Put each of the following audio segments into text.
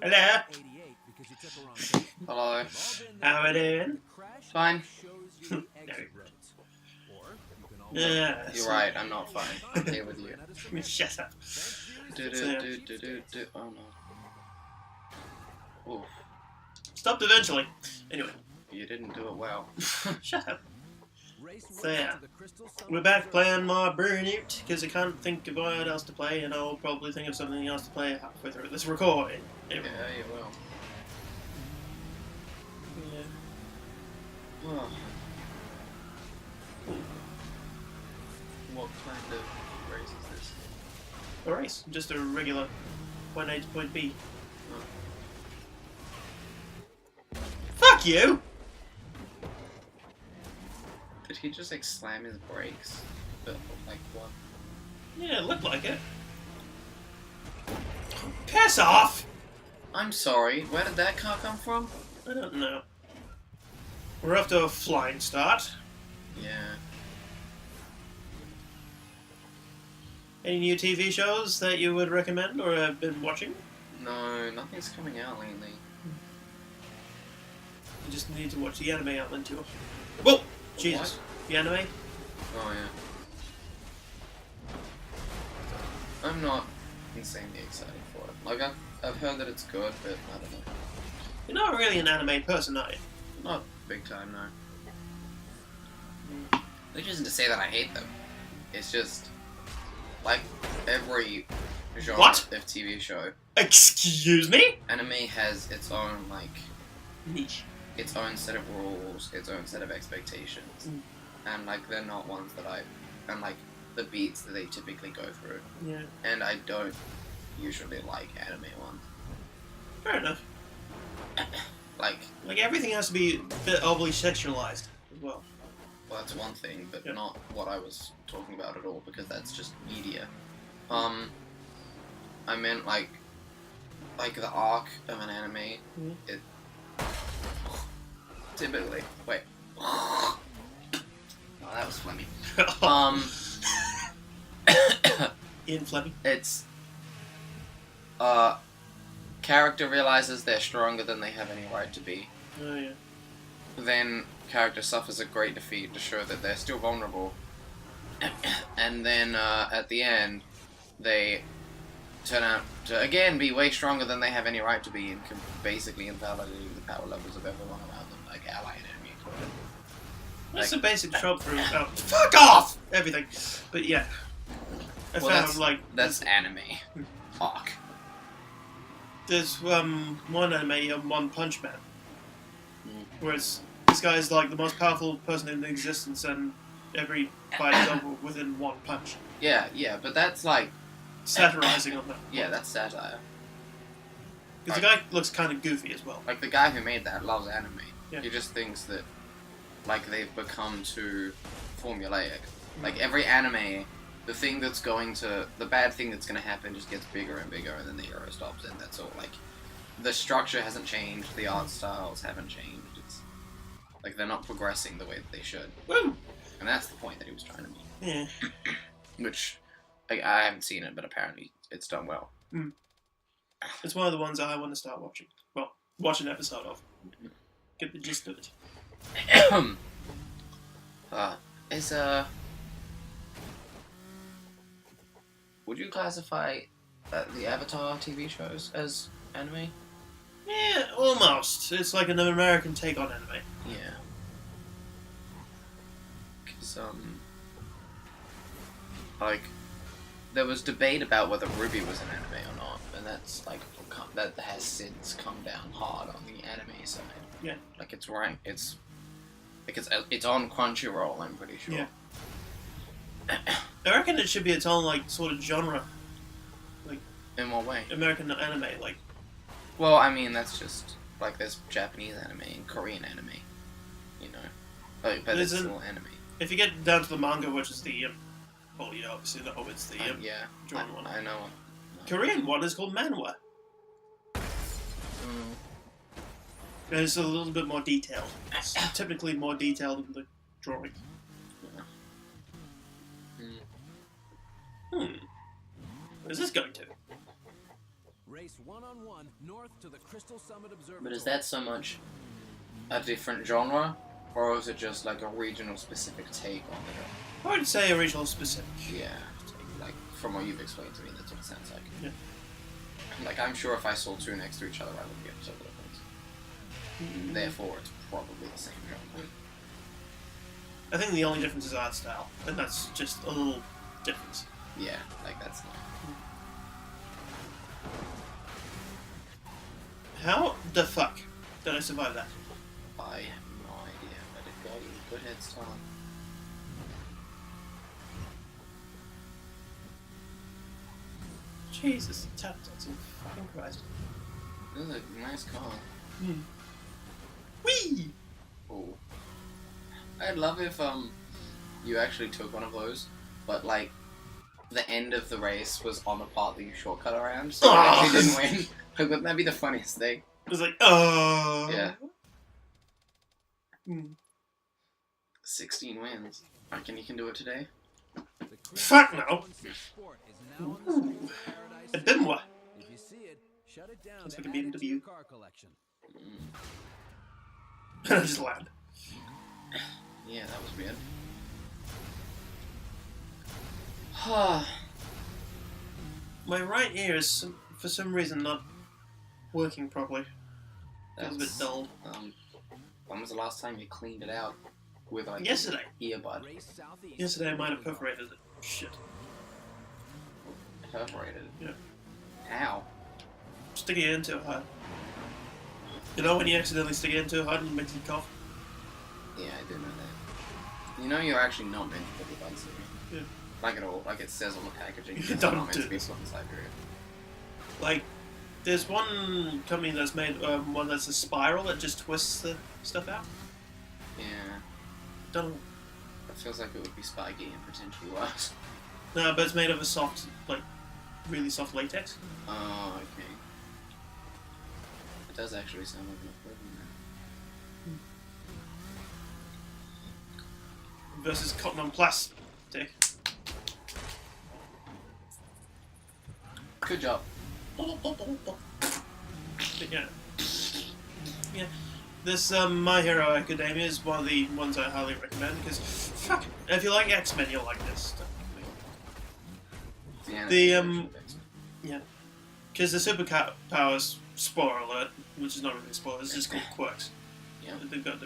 Hello. Hello. How are we doing? Fine. No. Yeah. You're right, I'm not fine. I'm here with you. Shut up. Oh no. Oof. Stopped eventually. Anyway. You didn't do it well. Shut up. So yeah. We're back playing more Burnout, because I can't think of what else to play, and I'll probably think of something else to play halfway through this recording. Anyway. Yeah, you will. Yeah. Oh. What kind of race is this? A race. Just a regular point A to point B. Oh. Fuck you! Did he just like slam his brakes? But like what? Yeah, it looked like it. Piss off! I'm sorry, where did that car come from? I don't know. We're off to a flying start. Yeah. Any new TV shows that you would recommend or have been watching? No, nothing's coming out lately. You just need to watch the anime outlet too. Whoa! Jesus. What? The anime? Oh yeah. I'm not insanely excited for it. Like I've heard that it's good, but I don't know. You're not really an anime person, are you? Not big time, no. Which isn't to say that I hate them. It's just like every genre What? of TV show. Excuse me? Anime has its own like Niche. its own set of rules, its own set of expectations, and like they're not ones that and like the beats that they typically go through. Yeah. And I don't usually like anime ones. Fair enough. Like everything has to be a bit overly sexualized as well. well, that's one thing, but Yep. not what I was talking about at all, because that's just media. I meant like the arc of an anime. It typically wait. Oh, that was Flemmy. Ian Fleming. It's character realizes they're stronger than they have any right to be. Oh yeah. Then character suffers a great defeat to show that they're still vulnerable. And then at the end, they turn out to again be way stronger than they have any right to be, and can basically invalidate the power levels of everyone around them, like ally and enemy included. That's Like- a basic trope through fuck off! Everything. But yeah. I Well, found like that's anime arc. there's one anime, One Punch Man. Where this guy's like the most powerful person in existence, and every fight is over within one punch. Yeah, but that's like Satirizing on that. yeah, that's satire. Because the guy looks kind of goofy as well. Like the guy who made that loves anime. Yeah. He just thinks that like they've become too formulaic. Like every anime, the bad thing that's gonna happen just gets bigger and bigger, and then the hero stops, and that's all. Like the structure hasn't changed, the art styles haven't changed. It's like they're not progressing the way that they should. Woo! And that's the point that he was trying to make. Yeah. Which I haven't seen it, but apparently it's done well. It's one of the ones I want to start watching. Well, watch an episode of. Get the gist of it. Would you classify the Avatar TV shows as anime? Yeah, almost. It's like an American take on anime. Yeah. Because, like, there was debate about whether Ruby was an anime or not, and that's, like, that has since come down hard on the anime side. Yeah. Like, it's ranked, it's on Crunchyroll, I'm pretty sure. Yeah. I reckon it should be its own, like, sort of genre. Like, In what way? American anime, like... Well, I mean, that's just, like, there's Japanese anime and Korean anime, you know? But it's still anime. If you get down to the manga, which is the, well, yeah, obviously, it's the, Yeah, drawn one. I know. Korean one is called manhwa. And it's a little bit more detailed. It's typically more detailed than the drawing. Where's this going to? But is that so much a different genre, or is it just like a regional specific take on the genre? I would say original specific. Yeah, like from what you've explained to me, that's what it sounds like. Yeah. Like I'm sure if I saw two next to each other, I wouldn't get so difference. Therefore, it's probably the same genre. I think the only difference is art style, and that's just a little difference. Yeah, like that's not. How the fuck did I survive that? I have no idea, but it got you a good head start. Jesus, tap dancing, fucking Christ. This is a nice car. Whee! Oh. I'd love if you actually took one of those, but like the end of the race was on the part that you shortcut around, so you actually didn't win. Like, wouldn't that be the funniest thing? It was like, oh. Yeah. 16 wins. I reckon you can do it today. Fuck no. A bimwa. Sounds like a BMW. And I just land. Yeah, that was weird. My right ear is, for some reason, not working properly. Feels a bit dull. When was the last time you cleaned it out with like Yesterday. Earbud? Yesterday I might have perforated it. Shit. Perforated? Yeah. How? Sticking it in too hard. You know when you accidentally stick it in too hard and it makes you cough? Yeah, I did know that. You know you're actually not meant to put your buds in it. Yeah. Like at all. Like it says on the packaging. You It's don't not meant do to be this. put inside period. Like, there's one company that's made one that's a spiral that just twists the stuff out. Yeah. Don't know. It feels like it would be spiky and potentially worse. No, but it's made of a soft, like, really soft latex. Oh, okay. It does actually sound like an improvement. Versus cotton on plastic. Good job. But yeah. Yeah. This My Hero Academia is one of the ones I highly recommend because, fuck, if you like X-Men, you'll like this. Yeah. Because the superpowers, spoiler alert, which is not really a spoiler, it's just called quirks. Yeah. They've got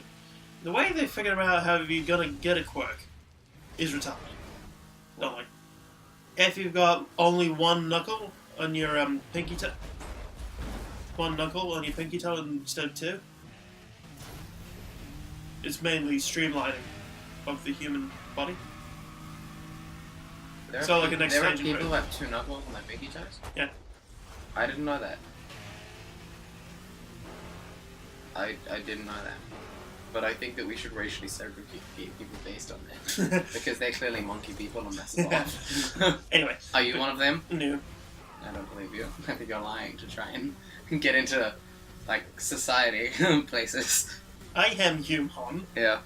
the way they figured out how you're gonna get a quirk is retarded. Not like, if you've got only one knuckle on your pinky toe, one knuckle on your pinky toe instead of two, it's mainly streamlining of the human body. So like an There are extension. people who have two knuckles on their pinky toes? Yeah. I didn't know that. I didn't know that. But I think that we should racially segregate people based on that. Because they're clearly monkey people and that's off. Anyway. Are you one of them? No. I don't believe you. I think you're lying to try and get into, like, society places. I am human. Yeah.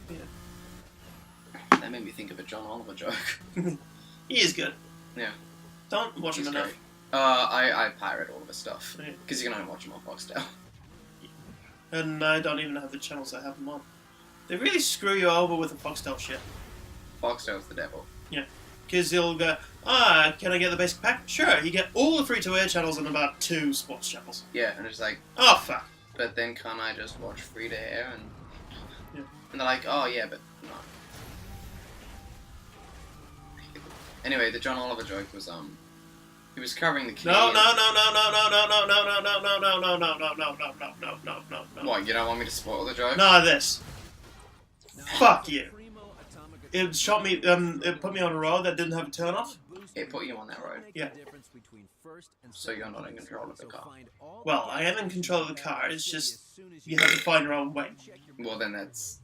Yeah. That made me think of a John Oliver joke. He is good. Yeah. Don't watch him He's enough. great. I pirate all of his stuff. Yeah. Because you can only watch him on Foxtel. And I don't even have the channels I have them on. They really screw you over with the Foxtel shit. Foxtel's the devil. Yeah. Because he'll go, can I get the basic pack? Sure, you get all the free-to-air channels and about 2 sports channels. Yeah, and it's like, Oh, fuck. but then can't I just watch free to air? And Yeah. and they're like, oh yeah, but no. Anyway, the John Oliver joke was he was covering the Canadian... No. What, you don't want me to spoil the joke? None of this. Fuck you. It shot me, it put me on a road that didn't have a turn off. It put you on that road. Yeah. So you're not in control of the car. Well, I am in control of the car, it's just, you have to find your own way. Well, then that's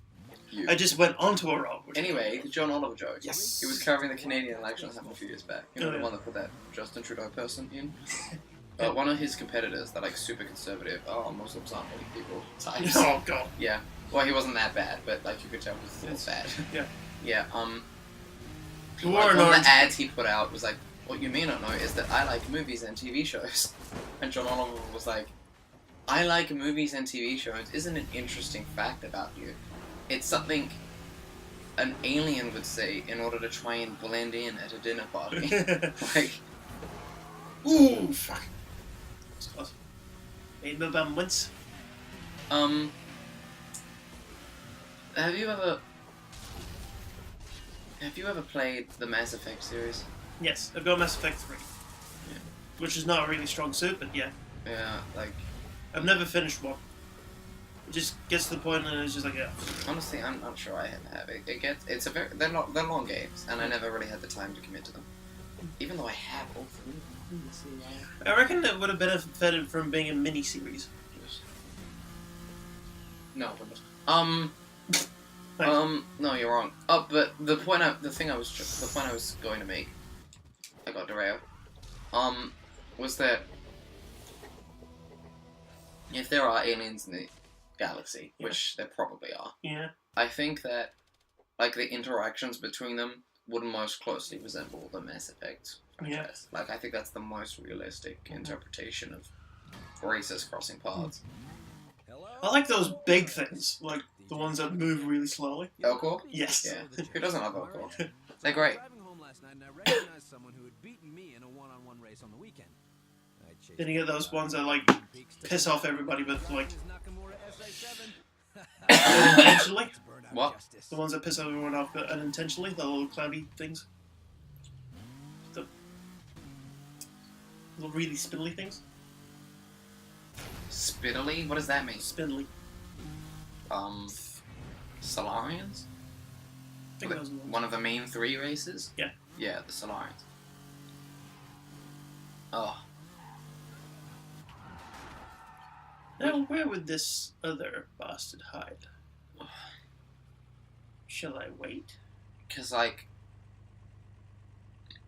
you. I just went onto a road. Anyway, the John Oliver joke. Yes. He was covering the Canadian election that happened a few years back. You know, Oh, the yeah. one that put that Justin Trudeau person in? One of his competitors, that like super conservative, Muslims aren't really people types. Oh, God. Yeah. Well, he wasn't that bad, but like you could tell he was bad. Yeah. Yeah, Who wore like, an one of orange... the ads he put out was like, what you may not know is that I like movies and TV shows. And John Oliver was like, I like movies and TV shows isn't an interesting fact about you. It's something an alien would say in order to try and blend in at a dinner party. Like, ooh, fuck. That's close. Made no bum once. Have you ever played the Mass Effect series? Yes, I've got Mass Effect 3. Yeah. Which is not a really strong suit, but yeah. Yeah, like... I've never finished one. It just gets to the point and it's just like, yeah. Honestly, I'm not sure I have it. They're long games, and I never really had the time to commit to them. Even though I have all three. I reckon it would have benefited from being a mini-series. No, no, you're wrong. Oh, but the point I was going to make, I got derailed. Was that if there are aliens in the galaxy, which there probably are, yeah, I think that like the interactions between them would most closely resemble the Mass Effect franchise. Like I think that's the most realistic interpretation of races crossing paths. I like those big things, like the ones that move really slowly. Elcor? Yes. Yeah. Who doesn't love Elcor? They're great. Then you get those ones that like piss off everybody, but like unintentionally. What? The ones that piss everyone off, but unintentionally, the little cloudy things, the little really spindly things. Spittily? What does that mean? Spindly. Solarians? I think those are the ones. One of the main three races? Yeah. Yeah, the Solarians. Oh. Now, where would this other bastard hide? Shall I wait? Because, like,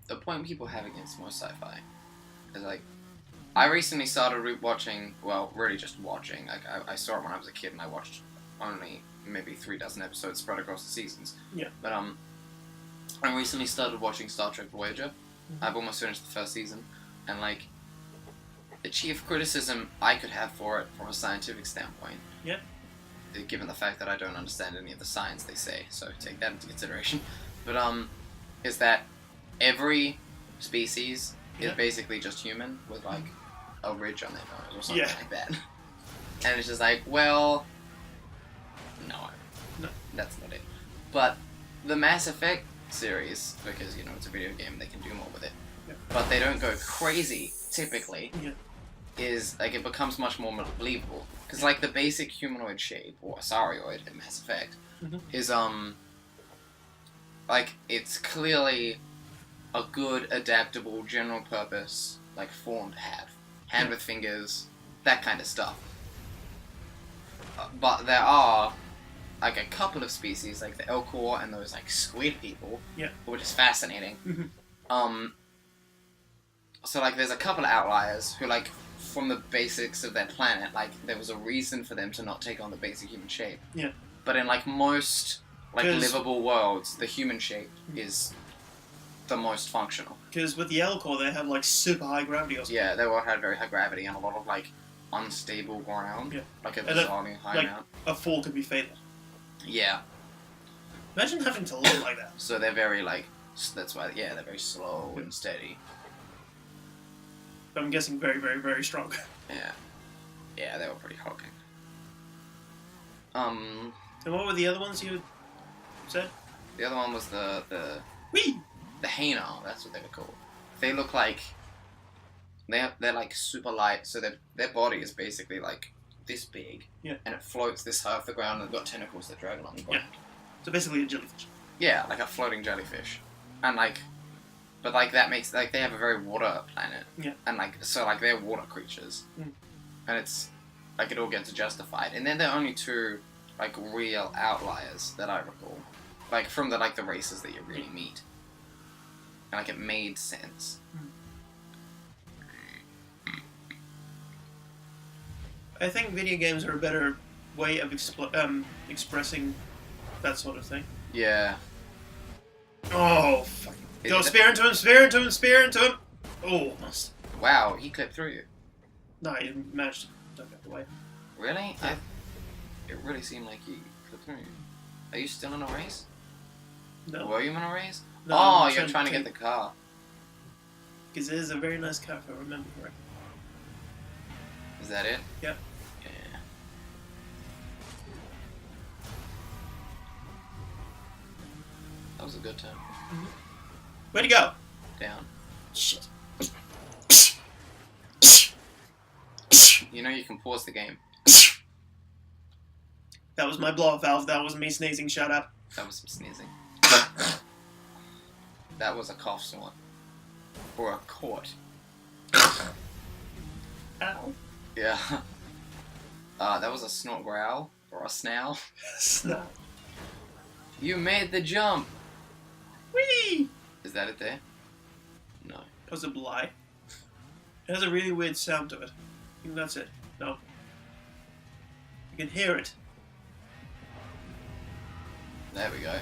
the point people have against most sci-fi is, like, I recently started watching, well, really just watching. Like, I saw it when I was a kid and I watched only maybe 3 dozen episodes spread across the seasons. Yeah. But, I recently started watching Star Trek Voyager. Mm-hmm. I've almost finished the first season. And, like, the chief criticism I could have for it from a scientific standpoint, yeah, given the fact that I don't understand any of the science they say, so take that into consideration, but, is that every species is basically just human with, like, a ridge on their nose or something like that. And it's just like, well, no, that's not it. But the Mass Effect series, because, you know, it's a video game, they can do more with it, but they don't go crazy, typically, is, like, it becomes much more believable. Because, like, the basic humanoid shape, or Asarioid in Mass Effect, is, like, it's clearly a good, adaptable, general purpose, like, form to have. Hand with fingers, that kind of stuff. But there are, like, a couple of species, like the Elcor and those, like, squid people, which is fascinating. So, like, there's a couple of outliers who, like, from the basics of their planet, like, there was a reason for them to not take on the basic human shape. Yeah. But in, like, most, like, livable worlds, the human shape is the most functional. Because with the Elcor, they have, like, super high gravity or something. Yeah, they all had very high gravity and a lot of, like, unstable ground. Yeah. Like, a bizarrely high amount. A fall could be fatal. Yeah. Imagine having to live like that. So they're very, like, that's why, yeah, they're very slow and steady. I'm guessing very, very, very strong. Yeah. Yeah, they were pretty hulking. And what were the other ones you said? The other one was the Whee! The Hanar, that's what they were called. They look like they're like super light, so their body is basically like this big. Yeah. And it floats this high off the ground and they've got tentacles that drag along the ground. Yeah. So basically a jellyfish. Yeah, like a floating jellyfish. And like but like that makes like they have a very water planet. Yeah. And like so like they're water creatures. And it's like it all gets justified. And then there are only 2 like real outliers that I recall. Like from the races that you really meet. And like it made sense. I think video games are a better way of expressing that sort of thing. Yeah. Oh, fucking Go spear into him, spear into him, spear into him! Oh, almost. Wow, he clipped through you. No, he managed to duck out the way. Really? Yeah. It really seemed like he clipped through you. Are you still in a race? No. Were you in a race? No, oh, I'm you're trying to get the car. Because it is a very nice car, if I remember correctly. Is that it? Yeah. Yeah. That was a good time. Where'd he go? Down. Shit. You know you can pause the game. That was my blow-up valve. That was me sneezing. Shut up. That was some sneezing. That was a cough snort. Or a court. Ow. Yeah. That was a snort growl. Or a snarl. Snap. You made the jump! Whee! Is that it there? No. Possible lie. It has a really weird sound to it. I think that's it. No. You can hear it. There we go.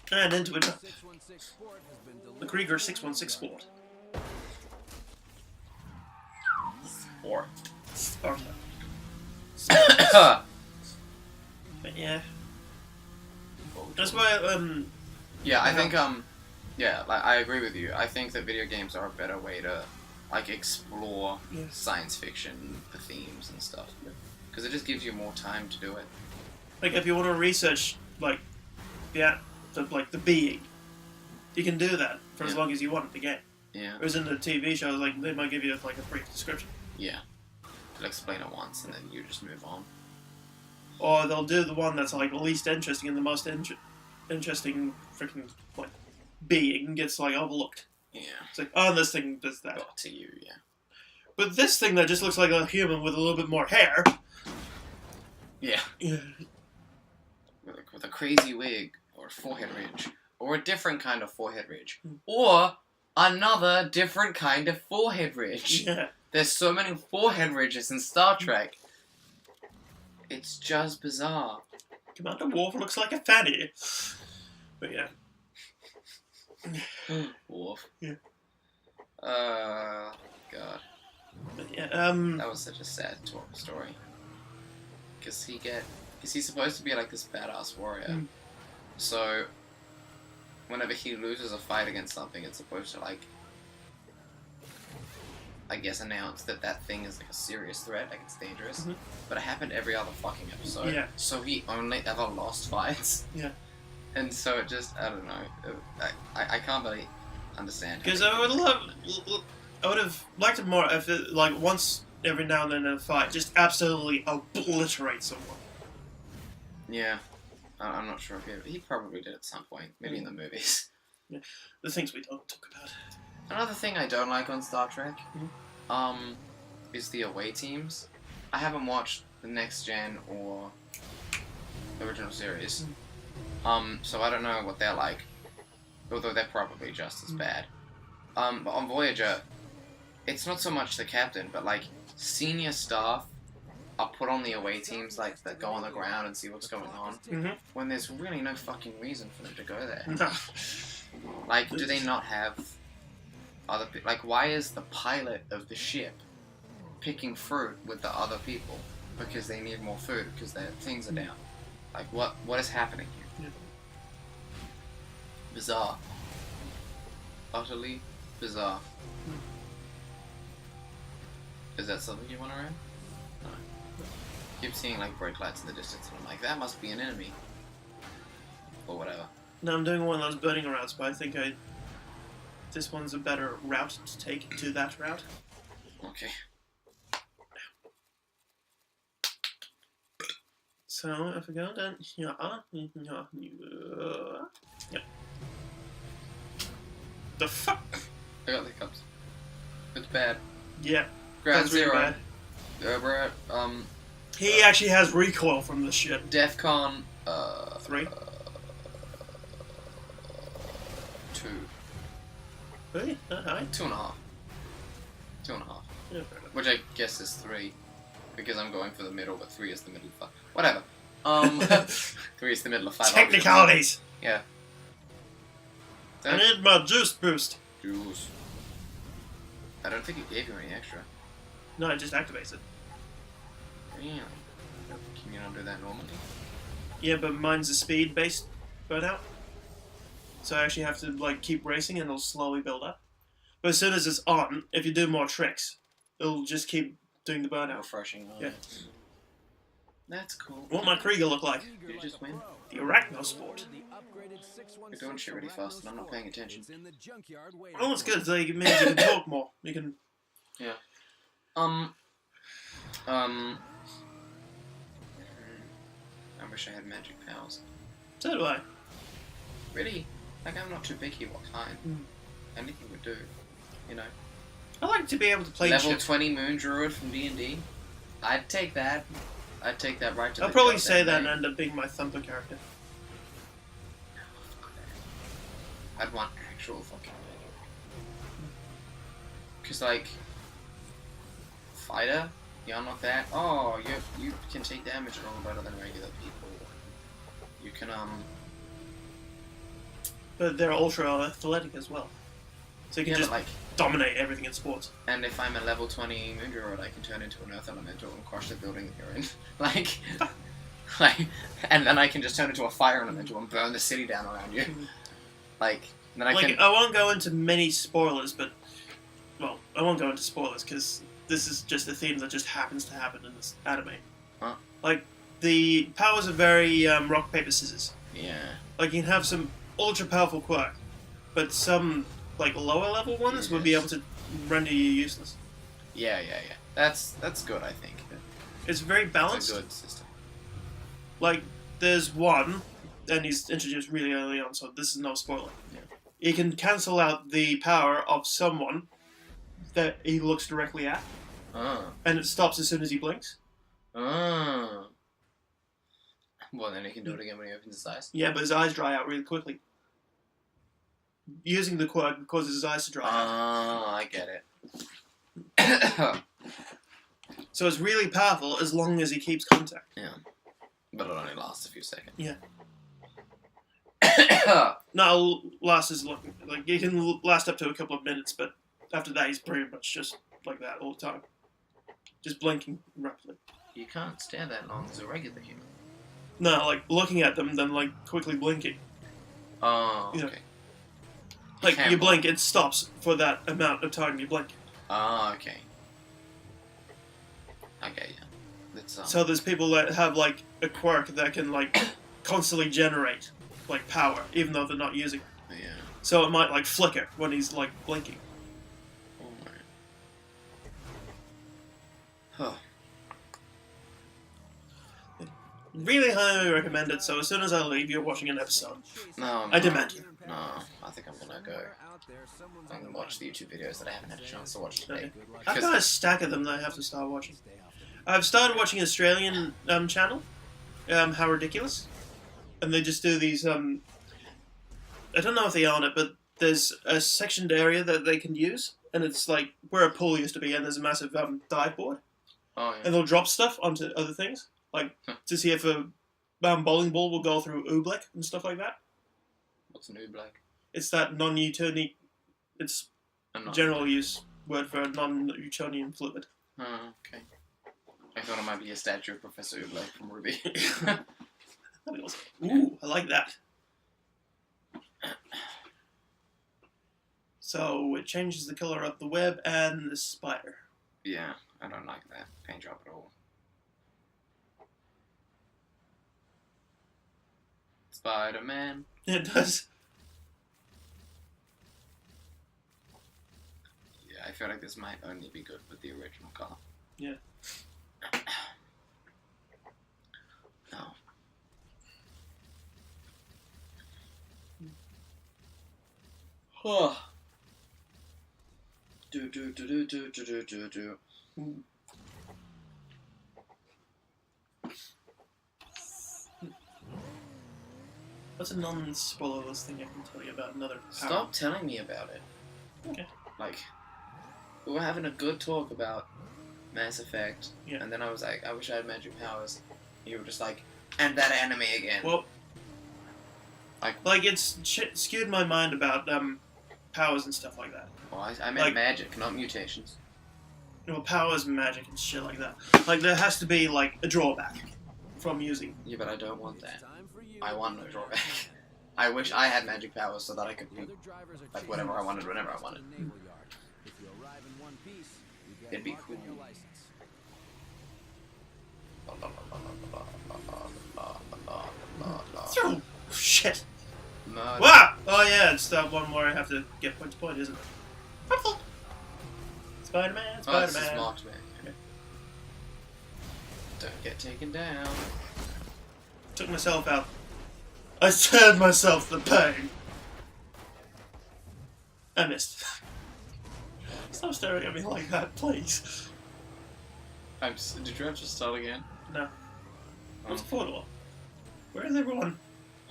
And into it. The Krieger 616 Sport. Sparta. But yeah. That's why, Yeah, I think, yeah, like, I agree with you. I think that video games are a better way to, like, explore science fiction themes and stuff. Because it just gives you more time to do it. like, if you want to research, like, the being, you can do that for as long as you want in the game. Yeah. Whereas in the TV shows, like, they might give you, like, a brief description. Yeah. They'll explain it once and then you just move on. Or they'll do the one that's, like, least interesting and the most interesting freaking, like, being gets, like, overlooked. Yeah. It's like, oh, this thing does that. Got to you, yeah. But this thing that just looks like a human with a little bit more hair. Yeah. Yeah. With a crazy wig, or a forehead ridge, or a different kind of forehead ridge, or another different kind of forehead ridge. Yeah. There's so many forehead ridges in Star Trek. It's just bizarre. Commander Worf looks like a fatty. But yeah. Worf. Yeah. God. But yeah, That was such a sad story. Because he's supposed to be like this badass warrior. So, whenever he loses a fight against something, it's supposed to, like, I guess announce that that thing is like a serious threat, like it's dangerous. But it happened every other fucking episode. Yeah. So he only ever lost fights. Yeah. And so it just, I don't know. I can't really understand. because I would have liked it more if it, like, once every now and then in a fight, just absolutely obliterate someone. Yeah. I'm not sure if he probably did at some point. Maybe in the movies. Yeah. The things we don't talk about. Another thing I don't like on Star Trek, is the away teams. I haven't watched the Next Gen or the original series, so I don't know what they're like, although they're probably just as bad. But on Voyager, it's not so much the captain, but like senior staff are put on the away teams, like that go on the ground and see what's going on, when there's really no fucking reason for them to go there. No. Like, do they not have other like, why is the pilot of the ship picking fruit with the other people? Because they need more food, because their things are down. Like, what is happening here? Bizarre. Utterly bizarre. Is that something you want to run? No. Keep seeing, like, brake lights in the distance, and I'm like, that must be an enemy. Or whatever. No, I'm doing one of those burning routes, but I think this one's a better route to take to that route. Okay. So, if we go down here, yep. The fuck? I got the cups. It's bad. Yeah. Ground That's really Zero. bad. We're at, He actually has recoil from the ship. DEFCON, 3? 2. Really? That high? 2.5. 2.5. Yeah, fair enough. Which I guess is 3. Because I'm going for the middle, but 3 is the middle. Whatever. Three's the middle of 5 Technicalities! Yeah. I need my juice boost. Juice. I don't think it gave you any extra. No, it just activates it. Really? Can you not do that normally? Yeah, but mine's a speed-based burnout. So I actually have to like keep racing and it'll slowly build up. But as soon as it's on, if you do more tricks, it'll just keep doing the burnout. Refreshing. Yeah. That's cool. What my Krieger look like? Did you just win? The Arachnosport. You're doing shit really fast and I'm not paying attention. Oh, it's good. Like, it means you can talk more. You can... Yeah. I wish I had magic powers. So do I. Really? Like, I'm not too picky what kind. Anything would do. You know? I like to be able to play Level shit. 20 Moon Druid from D&D. I'd take that. I'd take that right to I'll the probably goddamn say that and bank. end up being my Thumper character. I'd want actual fucking magic. Cause like, fighter, you unlock that. Oh, you can take damage a little better than regular people. You can But they're ultra athletic as well. So you can yeah, just but, like, dominate everything in sports. and if I'm a level 20 Moon Druid, I can turn into an Earth Elemental and crush the building that you're in. like, and then I can just turn into a Fire Elemental and burn the city down around you. Like, then I can. I won't go into many spoilers, but... Well, I won't go into spoilers, because this is just a theme that just happens to happen in this anime. Huh? Like, the powers are very rock, paper, scissors. Yeah. Like, you can have some ultra-powerful quirk, but some, like, lower-level ones would be able to render you useless. Yeah. That's good, I think. It's very balanced. It's a good system. Like, there's one, and he's introduced really early on, so this is no spoiler. Yeah. He can cancel out the power of someone that he looks directly at, and it stops as soon as he blinks. Well, then he can do it again when he opens his eyes. Yeah, but his eyes dry out really quickly. Using the quirk causes his eyes to dry out. I get it. So it's really powerful as long as he keeps contact. Yeah. But it only lasts a few seconds. Yeah. No, it'll last as long. Like, it can last up to a couple of minutes, but after that, he's pretty much just like that all the time. Just blinking rapidly. You can't stare that long as a regular human. No, like, looking at them, then, like, quickly blinking. Oh, You know, okay. Like, can't you blink, it stops for that amount of time you blink. Oh, okay. Okay, yeah. That's, So there's people that have, like, a quirk that can, like, constantly generate, like, power, even though they're not using it. yeah. So it might, like, flicker when he's, like, blinking. Alright. Huh. Really highly recommend it, so as soon as I leave, you're watching an episode. No, I demand you. No, I think I'm gonna go. I'm gonna watch the YouTube videos that I haven't had a chance to watch today. I've got a stack of them that I have to start watching. I've started watching an Australian channel, How Ridiculous, and they just do these, I don't know if they own it, but there's a sectioned area that they can use, and it's like where a pool used to be, and there's a massive dive board, Oh, yeah. and they'll drop stuff onto other things, like to see if a bowling ball will go through oobleck and stuff like that. What's new black? It's that non-Newtonian, it's general use word for a non-Newtonian fluid. Oh, okay. I thought it might be a statue of Professor Ublek from Ruby. Ooh, I like that. So it changes the color of the web and the spider. Yeah, I don't like that paint job at all. Spider-Man. It does. Yeah, I feel like this might only be good with the original color. Yeah. No. Oh. Do. What's a non-spoilerless thing I can tell you about another power? Stop telling me about it. Okay. Like, we were having a good talk about Mass Effect, Yeah. and then I was like, I wish I had magic powers. You were just like, And that anime again. Well, like it's skewed my mind about powers and stuff like that. Well, I meant magic, not mutations. Well, powers, magic, and shit like that. Like there has to be like a drawback from using. Yeah, but I don't want that. I want no drawback. I wish I had magic powers so that I could be like whatever I wanted, whenever I wanted. It'd be cool. Oh, shit. Murder. Wow! Oh yeah, it's that one where I have to get point to point, isn't it? Spider-Man, Oh, this is Spider-Man. marked, man. Okay. Don't get taken down. Took myself out. I spared myself the pain. I missed. Stop staring at me like that, please. Did you have to start again? No. What's Portal? Where is everyone?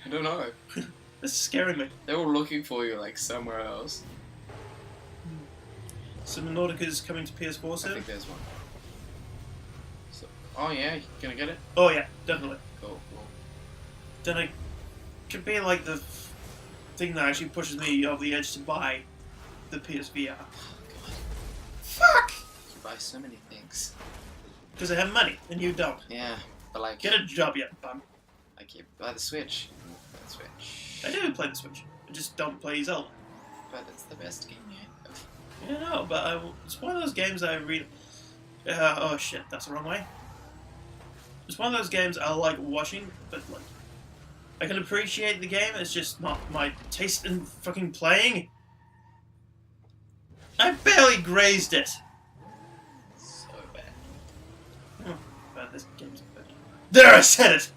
I don't know. This is scaring me. They were looking for you, like, somewhere else. So Nautica's coming to PS4 I soon? think there's one. So, oh yeah, you gonna get it? Oh yeah, definitely. Cool, cool. Then it could be like the thing that actually pushes me over the edge to buy the PSVR. Oh, God. Fuck! You buy so many things. Because I have money, and you don't. Yeah, but like... Get a job yet, bum. Like, you buy the Switch. Buy the Switch. I do play the Switch. I just don't play Zelda. But it's the best game you have. Yeah, no, but it's one of those games I read. Oh shit, that's the wrong way. It's one of those games I like watching, but like, I can appreciate the game. It's just not my taste in fucking playing. I barely grazed it. So bad. Oh, but this game's bad. There, I said it.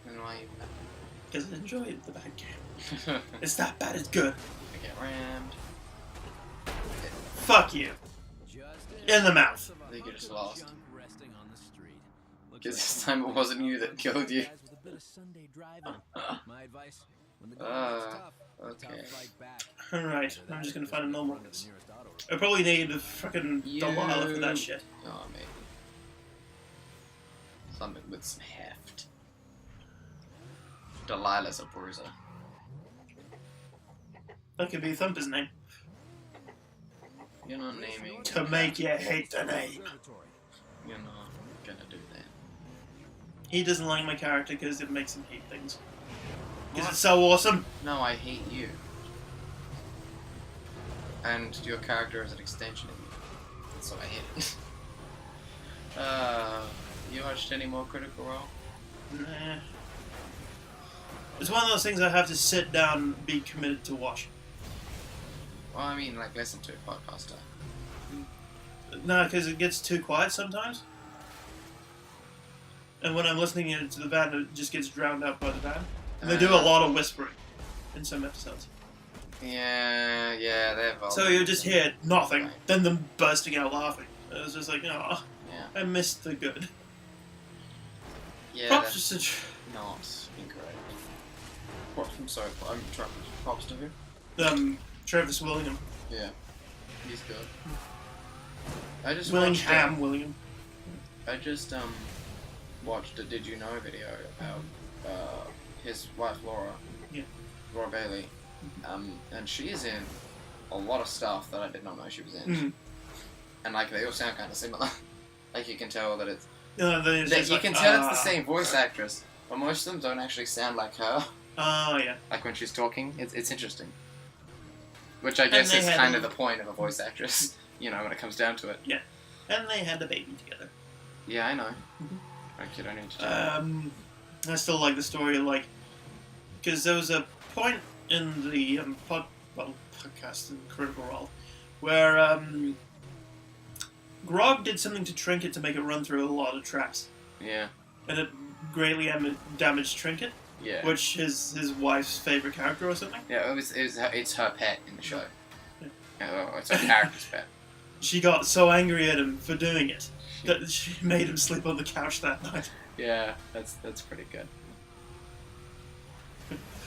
And why you Because I enjoyed the bad game. bad? It's that bad. It's good. I get rammed. Fuck you. In the mouth. I think you just lost. Because this time it wasn't you that killed you. Okay. Alright, I'm just gonna find a normal one. I probably need a fucking Delilah for that shit. Oh, maybe. Something with some heft. Delilah's a bruiser. That could be Thumper's name. You're not naming... To make you hate the name. You're not gonna do that. He doesn't like my character because it makes him hate things. Because it's so awesome. No, I hate you. And your character is an extension of you. That's why I hate it. You watched any more Critical Role? Nah. It's one of those things I have to sit down and be committed to watch. Well, I mean, like, listen to a podcast time. No, because it gets too quiet sometimes. And when I'm listening to the band, it just gets drowned out by the band. And they do a lot of whispering in some episodes. Yeah, they're vulgar. So you just hear nothing, then them bursting out laughing. It was just like, oh, Yeah. I missed the good. Yeah, Props that's to not incorrect. Props to who? Travis Willingham. Yeah. He's good. I just Willingham Willingham. I just watched a Did You Know video about his wife Laura. Yeah. Laura Bailey. And she is in a lot of stuff that I did not know she was in. And like they all sound kind of similar. Like you can tell that it's you can tell it's the same voice actress, but most of them don't actually sound like her. Oh yeah. Like when she's talking, it's interesting. Which I guess is kind of the point of a voice actress, you know, when it comes down to it. Yeah. And they had a baby together. Yeah, I know. Like, you don't need to tell. I still like the story, like, because there was a point in the podcast in Critical Role where Grog did something to Trinket to make it run through a lot of traps. Yeah. And it greatly damaged Trinket. Yeah. Which is his wife's favorite character or something. Yeah, it's her pet in the show. Yeah. It's her character's pet. She got so angry at him for doing it that she made him sleep on the couch that night. Yeah, that's pretty good.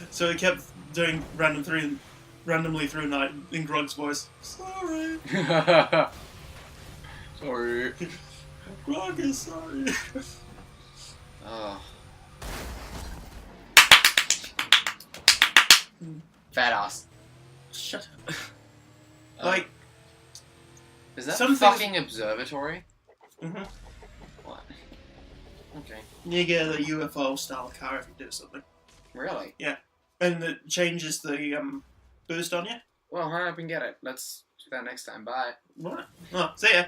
So he kept doing randomly through night in Grog's voice. Sorry. Sorry. Grog is sorry. Oh. Fat ass. Shut up. Like, Is that some fucking observatory? mhm. What? Okay. You get a UFO style car if you do something, Really? and it changes the boost on you. Well, hurry up and get it. Let's do that next time. Bye. What? Oh, see ya.